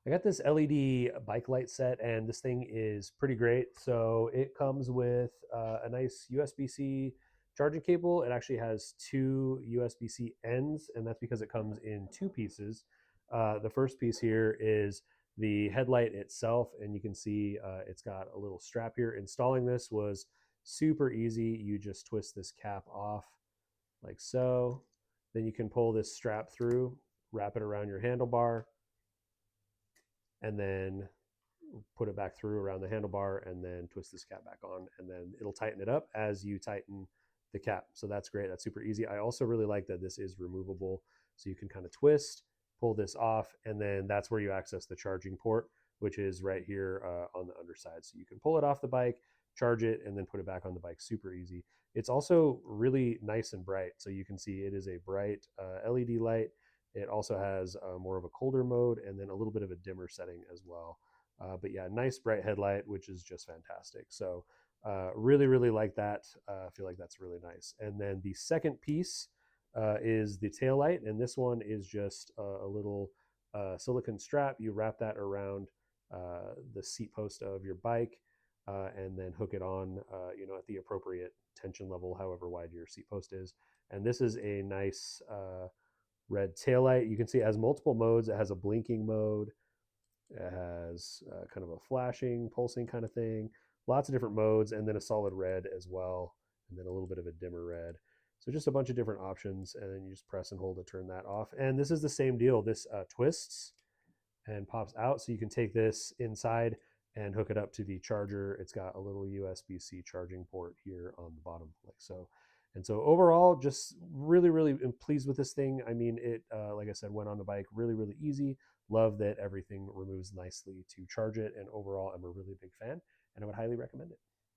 I got this LED bike light set, and this thing is pretty great. So it comes with a nice USB-C charging cable. It actually has two USB-C ends, and that's because it comes in two pieces. The first piece here is the headlight itself, and you can see it's got a little strap here. Installing this was super easy. You just twist this cap off like so. Then you can pull this strap through, wrap it around your handlebar, and then put it back through around the handlebar, and then twist this cap back on, and then it'll tighten it up as you tighten the cap. So that's great. That's super easy. I also really like that this is removable. So you can kind of twist, pull this off, and then that's where you access the charging port, which is right here on the underside. So you can pull it off the bike, charge it, and then put it back on the bike. Super easy. It's also really nice and bright. So you can see it is a bright LED light. It also has more of a colder mode and then a little bit of a dimmer setting as well. But yeah, nice bright headlight, which is just fantastic. So really, really like that. I feel like that's really nice. And then the second piece is the tail light, and this one is just a little silicone strap. You wrap that around the seat post of your bike, and then hook it on, at the appropriate tension level, however wide your seat post is. And this is a nice red tail light. You can see it has multiple modes. It has a blinking mode. It has kind of a flashing, pulsing kind of thing. Lots of different modes, and then a solid red as well, and then a little bit of a dimmer red. So just a bunch of different options, and then you just press and hold to turn that off. And this is the same deal. This twists and pops out, so you can take this inside and hook it up to the charger. It's got a little USB-C charging port here on the bottom, like so. And so overall, just really, really pleased with this thing. I mean, it, like I said, went on the bike really, really easy. Love that everything removes nicely to charge it. And overall, I'm a really big fan, and I would highly recommend it.